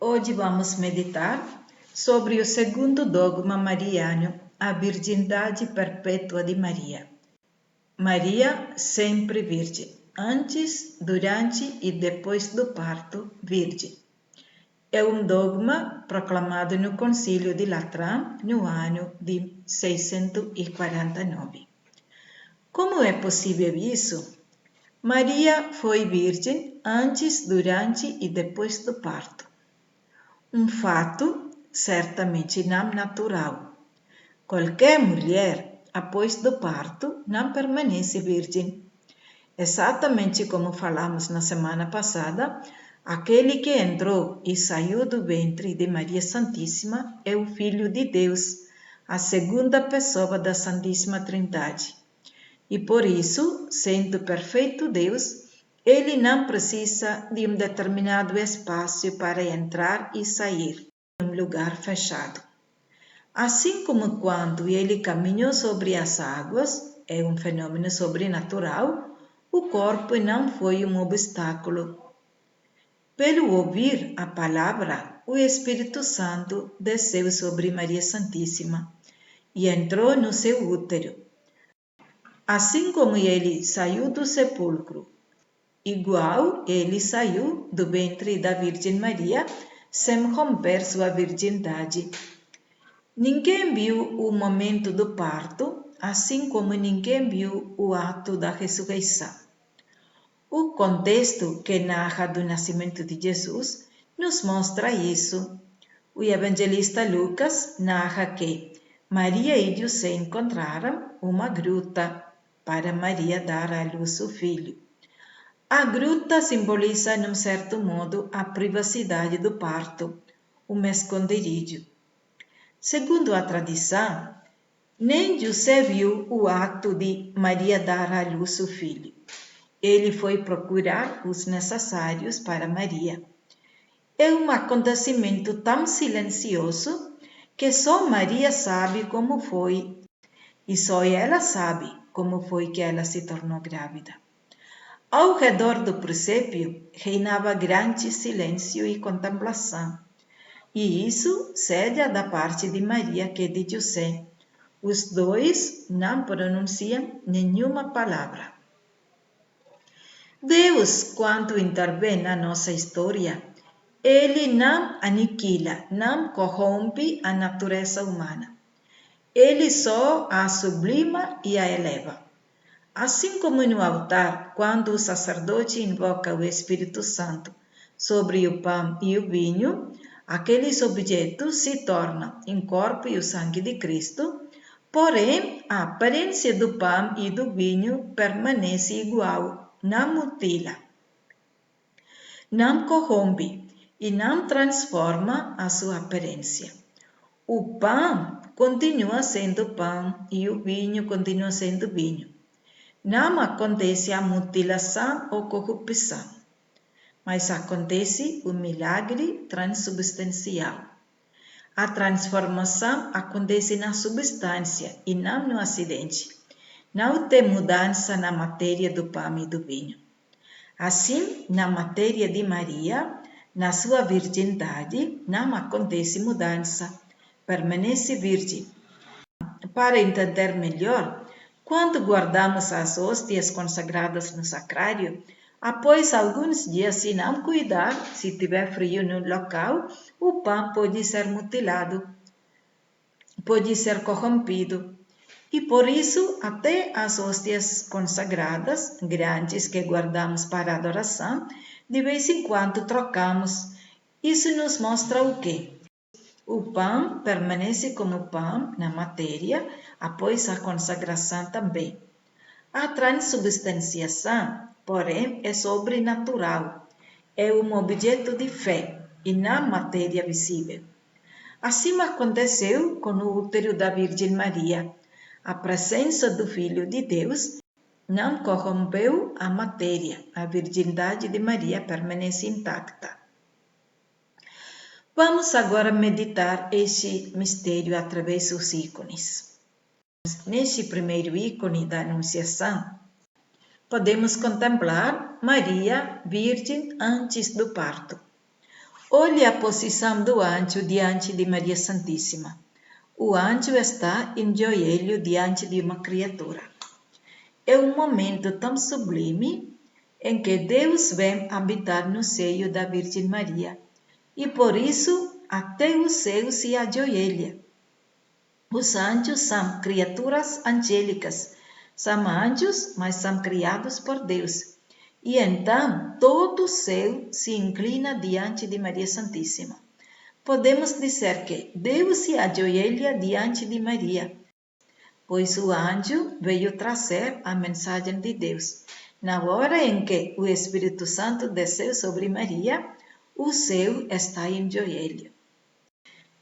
Hoje vamos meditar sobre o segundo dogma mariano, a virgindade perpétua de Maria. Maria sempre virgem, antes, durante e depois do parto, virgem. É um dogma proclamado no Concílio de Latrán no ano de 649. Como é possível isso? Maria foi virgem antes, durante e depois do parto. Um fato certamente não natural. Qualquer mulher, após do parto, não permanece virgem. Exatamente como falamos na semana passada, aquele que entrou e saiu do ventre de Maria Santíssima é o Filho de Deus, a segunda pessoa da Santíssima Trindade. E por isso, sendo perfeito Deus, ele não precisa de um determinado espaço para entrar e sair, em um lugar fechado. Assim como quando ele caminhou sobre as águas, é um fenômeno sobrenatural, o corpo não foi um obstáculo. Pelo ouvir a palavra, o Espírito Santo desceu sobre Maria Santíssima e entrou no seu útero. Assim como ele saiu do sepulcro, igual ele saiu do ventre da Virgem Maria, sem romper sua virgindade. Ninguém viu o momento do parto, assim como ninguém viu o ato da ressurreição. O contexto que narra do nascimento de Jesus nos mostra isso. O evangelista Lucas narra que Maria e José encontraram uma gruta para Maria dar à luz o filho. A gruta simboliza, num certo modo, a privacidade do parto, um esconderijo. Segundo a tradição, nem José viu o ato de Maria dar à luz o filho. Ele foi procurar os necessários para Maria. É um acontecimento tão silencioso que só Maria sabe como foi, e só ela sabe como foi que ela se tornou grávida. Ao redor do presépio reinava grande silêncio e contemplação, e isso seja da parte de Maria que de José. Os dois não pronunciam nenhuma palavra. Deus, quando intervém na nossa história, Ele não aniquila, não corrompe a natureza humana. Ele só a sublima e a eleva. Assim como no altar, quando o sacerdote invoca o Espírito Santo sobre o pão e o vinho, aqueles objetos se tornam o corpo e o sangue de Cristo, porém a aparência do pão e do vinho permanece igual, não mutila, não corrompe e não transforma a sua aparência. O pão continua sendo pão e o vinho continua sendo vinho. Não acontece a mutilação ou corrupção, mas acontece o milagre transubstancial. A transformação acontece na substância e não no acidente. Não tem mudança na matéria do pão e do vinho. Assim, na matéria de Maria, na sua virgindade, não acontece mudança, permanece virgem. Para entender melhor, quando guardamos as hóstias consagradas no sacrário, após alguns dias, se não cuidar, se tiver frio no local, o pão pode ser mutilado, pode ser corrompido. E por isso, até as hóstias consagradas, grandes que guardamos para adoração, de vez em quando trocamos. Isso nos mostra o quê? O pão permanece como pão na matéria, após a consagração também. A transubstanciação, porém, é sobrenatural. É um objeto de fé e não matéria visível. Assim aconteceu com o útero da Virgem Maria. A presença do Filho de Deus não corrompeu a matéria. A virgindade de Maria permanece intacta. Vamos agora meditar este mistério através dos ícones. Neste primeiro ícone da Anunciação, podemos contemplar Maria, Virgem antes do parto. Olhe a posição do anjo diante de Maria Santíssima. O anjo está em joelho diante de uma criatura. É um momento tão sublime em que Deus vem habitar no seio da Virgem Maria, e por isso até o céu se ajoelha. Os anjos são criaturas angélicas, são anjos, mas são criados por Deus. E então todo o céu se inclina diante de Maria Santíssima. Podemos dizer que Deus se ajoelha diante de Maria, pois o anjo veio trazer a mensagem de Deus. Na hora em que o Espírito Santo desceu sobre Maria, o céu está em joelho.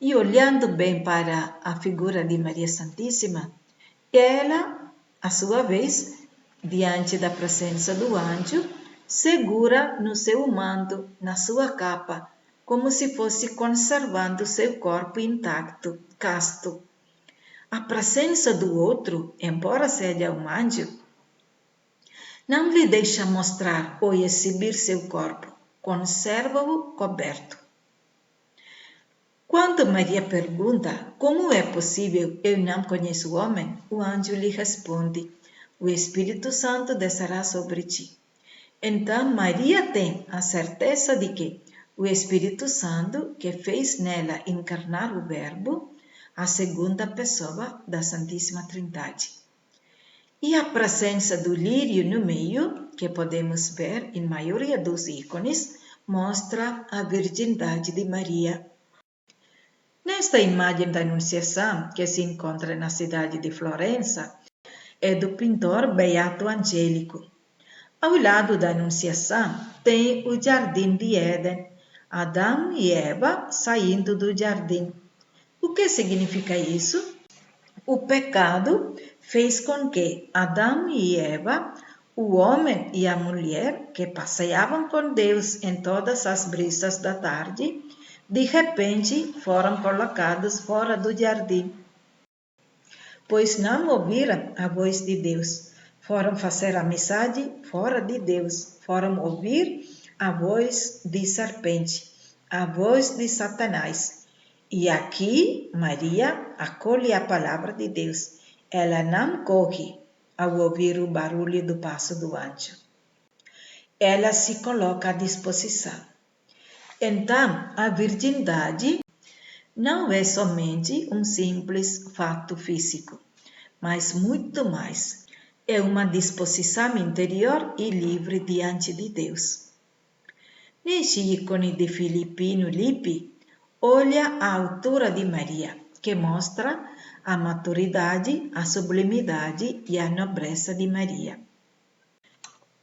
E olhando bem para a figura de Maria Santíssima, ela, à sua vez, diante da presença do anjo, segura no seu manto, na sua capa, como se fosse conservando seu corpo intacto, casto. A presença do outro, embora seja um anjo, não lhe deixa mostrar ou exibir seu corpo, conserva-o coberto. Quando Maria pergunta como é possível eu não conheço o homem, o anjo lhe responde: o Espírito Santo descerá sobre ti. Então Maria tem a certeza de que o Espírito Santo, que fez nela encarnar o Verbo, a segunda pessoa da Santíssima Trindade. E a presença do lírio no meio, que podemos ver em maioria dos ícones, mostra a virgindade de Maria. Nesta imagem da Anunciação, que se encontra na cidade de Florença, é do pintor Beato Angélico. Ao lado da Anunciação tem o Jardim de Éden, Adão e Eva saindo do jardim. O que significa isso? O pecado fez com que Adão e Eva, o homem e a mulher, que passeavam com Deus em todas as brisas da tarde, de repente foram colocados fora do jardim, pois não ouviram a voz de Deus. Foram fazer amizade fora de Deus, foram ouvir a voz de serpente, a voz de Satanás. E aqui Maria acolhe a palavra de Deus. Ela não corre ao ouvir o barulho do passo do anjo. Ela se coloca à disposição. Então, a virgindade não é somente um simples fato físico, mas muito mais. É uma disposição interior e livre diante de Deus. Neste ícone de Filippino Lippi, olha a altura de Maria, que mostra a maturidade, a sublimidade e a nobreza de Maria.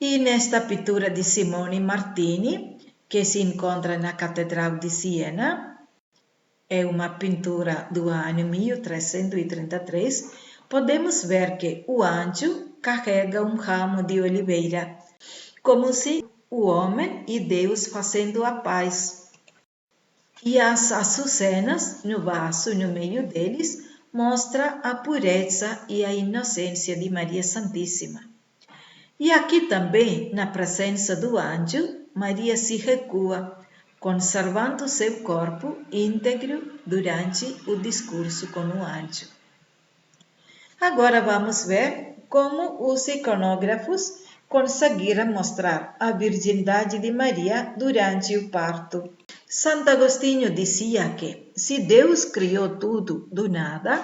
E nesta pintura de Simone Martini, que se encontra na Catedral de Siena, é uma pintura do ano 1333, podemos ver que o anjo carrega um ramo de oliveira, como se o homem e Deus fazendo a paz. E as açucenas no vaso no meio deles mostra a pureza e a inocência de Maria Santíssima. E aqui também, na presença do anjo, Maria se recua, conservando seu corpo íntegro durante o discurso com o anjo. Agora vamos ver como os iconógrafos conseguiram mostrar a virgindade de Maria durante o parto. Santo Agostinho dizia que, se Deus criou tudo do nada,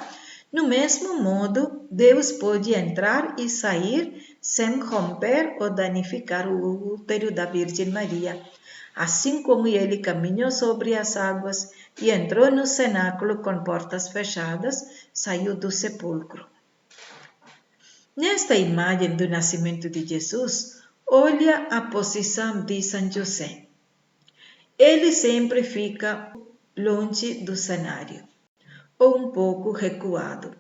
no mesmo modo, Deus pode entrar e sair sem romper ou danificar o útero da Virgem Maria. Assim como ele caminhou sobre as águas e entrou no cenáculo com portas fechadas, saiu do sepulcro. Nesta imagem do nascimento de Jesus, olha a posição de São José. Ele sempre fica longe do cenário, ou um pouco recuado.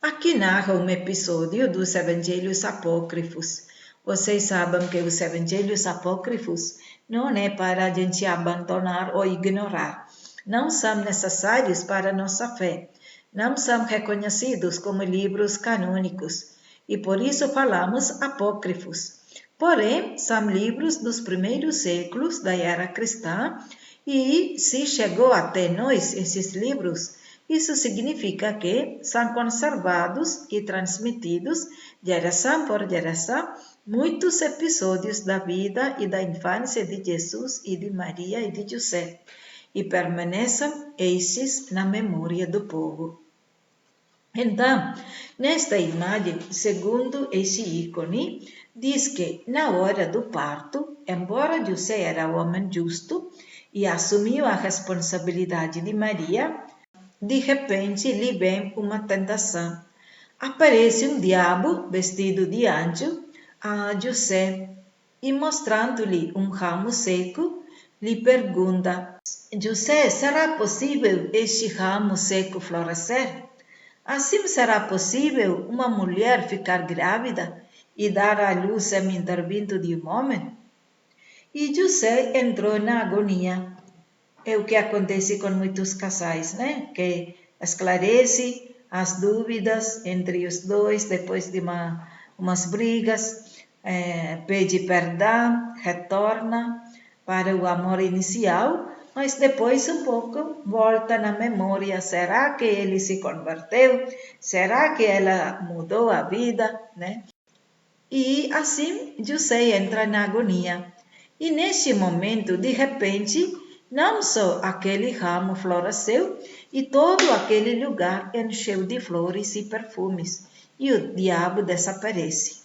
Aqui narra um episódio dos evangelhos apócrifos. Vocês sabem que os evangelhos apócrifos não é para a gente abandonar ou ignorar. Não são necessários para a nossa fé. Não são reconhecidos como livros canônicos. E por isso falamos apócrifos. Porém, são livros dos primeiros séculos da era cristã E se chegou até nós esses livros, isso significa que são conservados e transmitidos geração por geração muitos episódios da vida e da infância de Jesus e de Maria e de José, e permanecem estes na memória do povo. Então, nesta imagem, segundo esse ícone, diz que na hora do parto, embora José era homem justo e assumiu a responsabilidade de Maria, de repente lhe vem uma tentação. Aparece um diabo vestido de anjo a José e, mostrando-lhe um ramo seco, lhe pergunta: José, será possível este ramo seco florescer? Assim será possível uma mulher ficar grávida e dar à luz sem intervento de um homem? E José entrou na agonia. É o que acontece com muitos casais, né? Que esclarece as dúvidas entre os dois depois de umas brigas, pede perdão, retorna para o amor inicial, mas depois um pouco volta na memória. Será que ele se converteu? Será que ela mudou a vida, né? E assim José entra na agonia. E neste momento, de repente, não só aquele ramo floresceu, e todo aquele lugar encheu de flores e perfumes, e o diabo desaparece.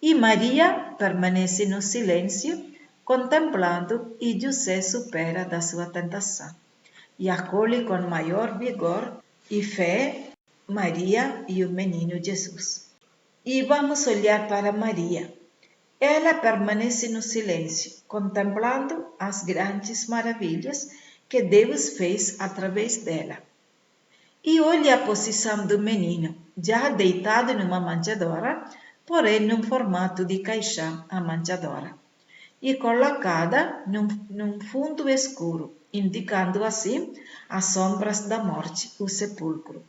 E Maria permanece no silêncio, contemplando, e José supera da sua tentação, e acolhe com maior vigor e fé Maria e o menino Jesus. E vamos olhar para Maria. Ela permanece no silêncio, contemplando as grandes maravilhas que Deus fez através dela. E olha a posição do menino, já deitado numa manjedoura, porém num formato de caixão, a manjedoura, e colocada num fundo escuro, indicando assim as sombras da morte, o sepulcro.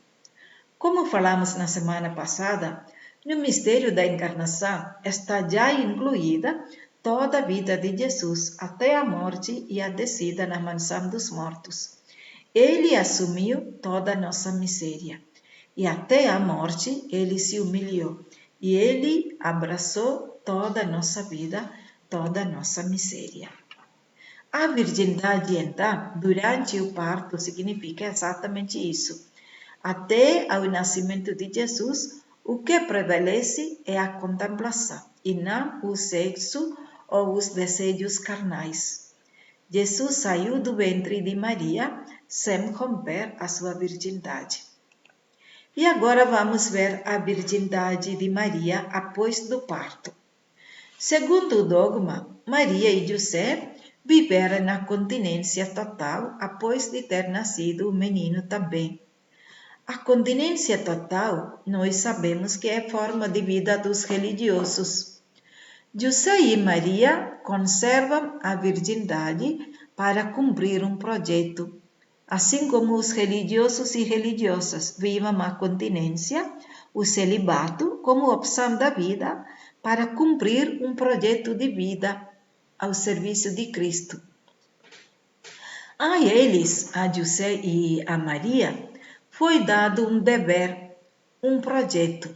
Como falamos na semana passada, no mistério da encarnação está já incluída toda a vida de Jesus até a morte e a descida na mansão dos mortos. Ele assumiu toda a nossa miséria e até a morte ele se humilhou e ele abraçou toda a nossa vida, toda a nossa miséria. A virgindade, então, durante o parto significa exatamente isso. Até ao nascimento de Jesus, o que prevalece é a contemplação e não o sexo ou os desejos carnais. Jesus saiu do ventre de Maria sem romper a sua virgindade. E agora vamos ver a virgindade de Maria após do parto. Segundo o dogma, Maria e José viveram na continência total após de ter nascido o menino também. A continência total, nós sabemos que é forma de vida dos religiosos. José e Maria conservam a virgindade para cumprir um projeto, assim como os religiosos e religiosas vivem a continência, o celibato, como opção da vida para cumprir um projeto de vida ao serviço de Cristo. A eles, a José e a Maria, foi dado um dever, um projeto.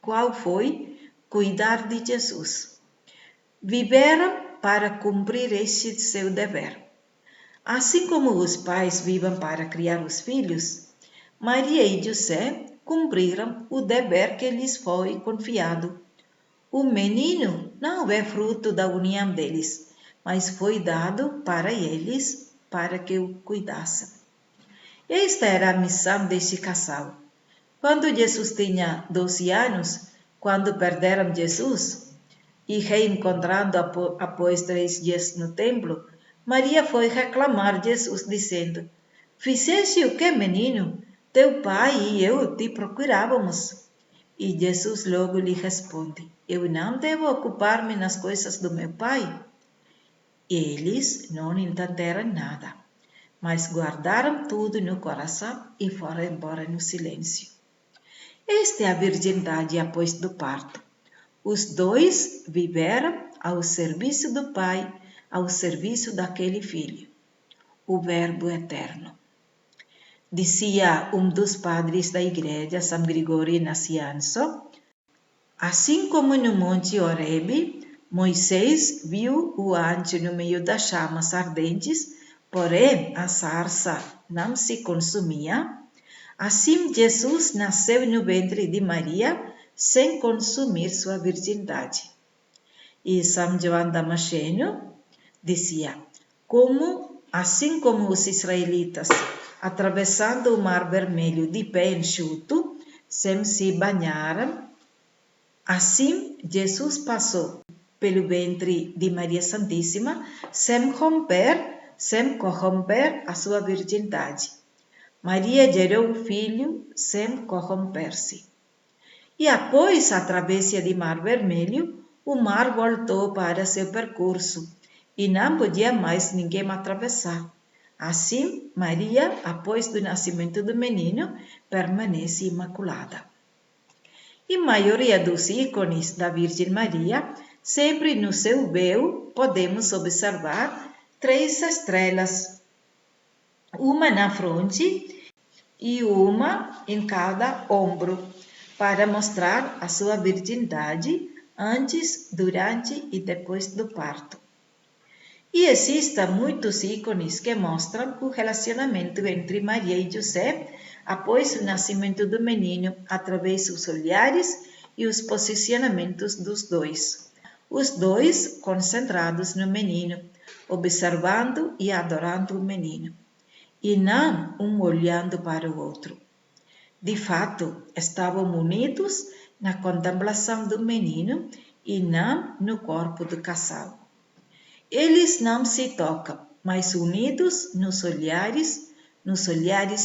Qual foi? Cuidar de Jesus. Viveram para cumprir este seu dever. Assim como os pais vivem para criar os filhos, Maria e José cumpriram o dever que lhes foi confiado. O menino não é fruto da união deles, mas foi dado para eles para que o cuidassem. Esta era a missão deste casal. Quando Jesus tinha 12 anos, quando perderam Jesus e reencontrando após 3 dias no templo, Maria foi reclamar Jesus, dizendo: Fizeste o que, menino? Teu pai e eu te procurávamos. E Jesus logo lhe responde: Eu não devo ocupar-me nas coisas do meu pai. Eles não entenderam nada, mas guardaram tudo no coração e foram embora no silêncio. Esta é a virgindade após do parto. Os dois viveram ao serviço do pai, ao serviço daquele filho. o Verbo eterno. Dizia dos padres da igreja, São Gregório Nacianzo, assim como no Monte Horebe, Moisés viu o anjo no meio das chamas ardentes, porém a sarça não se consumia, assim Jesus nasceu no ventre de Maria sem consumir sua virgindade. E São João Damasceno dizia, assim como os israelitas, atravessando o Mar Vermelho de pé enxuto, sem se banharam, assim Jesus passou pelo ventre de Maria Santíssima, sem corromper a sua virgindade. Maria gerou um filho sem corromper-se. E após a travessia do Mar Vermelho, o mar voltou para seu percurso e não podia mais ninguém atravessar. Assim, Maria, após o nascimento do menino, permanece imaculada. E a maioria dos ícones da Virgem Maria, sempre no seu véu, podemos observar 3 estrelas, uma na fronte e uma em cada ombro, para mostrar a sua virgindade antes, durante e depois do parto. E existem muitos ícones que mostram o relacionamento entre Maria e José após o nascimento do menino, através dos olhares e os posicionamentos dos dois. Os dois concentrados no menino, observando e adorando o menino, e não um olhando para o outro. De fato, estavam unidos na contemplação do menino e não no corpo do casal. Eles não se tocam, mas unidos nos olhares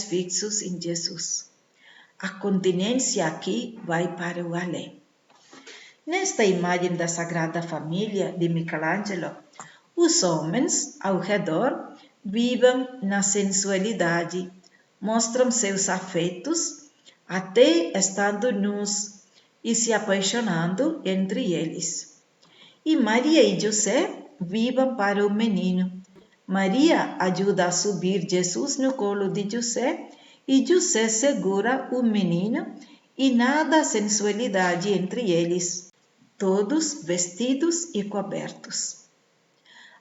fixos em Jesus. A continência aqui vai para o além. Nesta imagem da Sagrada Família de Michelangelo, os homens ao redor vivem na sensualidade, mostram seus afetos, até estando nus e se apaixonando entre eles. E Maria e José vivem para o menino. Maria ajuda a subir Jesus no colo de José e José segura o menino e nada sensualidade entre eles, todos vestidos e cobertos.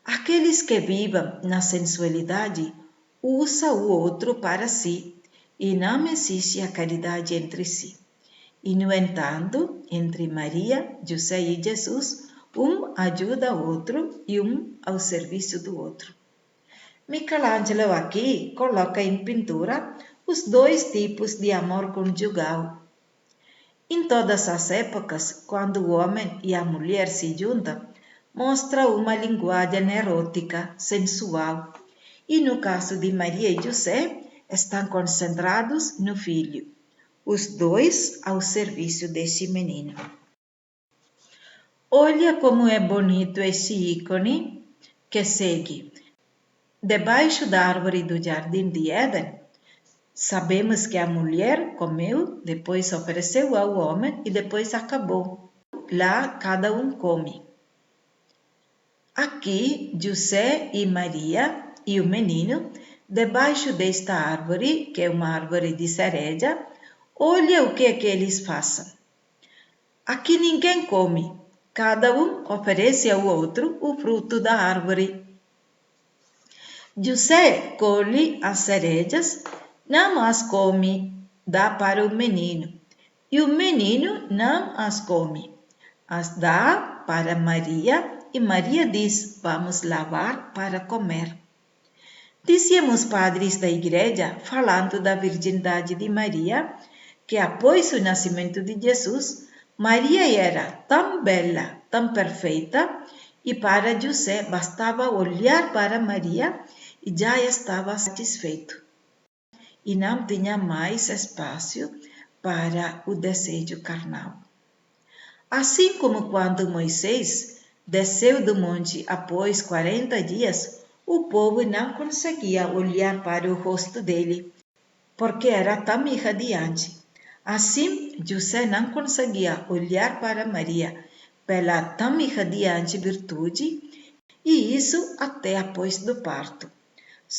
Aqueles que vivem na sensualidade usam o outro para si e não existe a caridade entre si. E, no entanto, entre Maria, José e Jesus, um ajuda o outro e um ao serviço do outro. Michelangelo aqui coloca em pintura os 2 tipos de amor conjugal. Em todas as épocas, quando o homem e a mulher se juntam, mostra uma linguagem erótica, sensual. E no caso de Maria e José, estão concentrados no filho, os 2 ao serviço desse menino. Olha como é bonito esse ícone que segue. Debaixo da árvore do jardim de Éden, sabemos que a mulher comeu, depois ofereceu ao homem e depois acabou. Lá cada um come. Aqui, José e Maria e o menino, debaixo desta árvore, que é uma árvore de cereja, olha o que é que eles fazem. Aqui ninguém come, cada um oferece ao outro o fruto da árvore. José colhe as cerejas, não as come, dá para o menino. E o menino não as come, as dá para Maria e Maria diz, vamos lavar para comer. Diziam os padres da igreja, falando da virgindade de Maria, que após o nascimento de Jesus, Maria era tão bela, tão perfeita, e para José bastava olhar para Maria e já estava satisfeito. E não tinha mais espaço para o desejo carnal. Assim como quando Moisés desceu do monte após 40 dias, o povo não conseguia olhar para o rosto dele, porque era tão irradiante. Assim, José não conseguia olhar para Maria pela tão irradiante virtude, e isso até após do parto.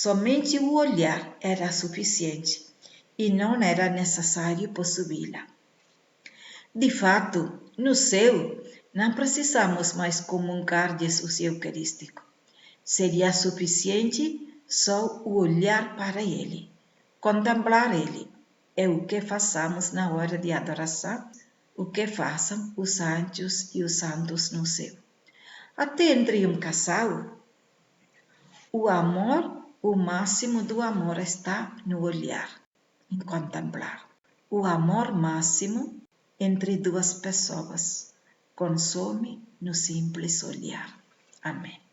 Somente o olhar era suficiente e não era necessário possuí-la. De fato, no céu, não precisamos mais comungar Jesus Eucarístico. Seria suficiente só o olhar para Ele, contemplar Ele. É o que façamos na hora de adoração, o que façam os anjos e os santos no céu. Até entre um casal, o amor, o máximo do amor está no olhar, em contemplar. O amor máximo entre duas pessoas consome no simples olhar. Amém.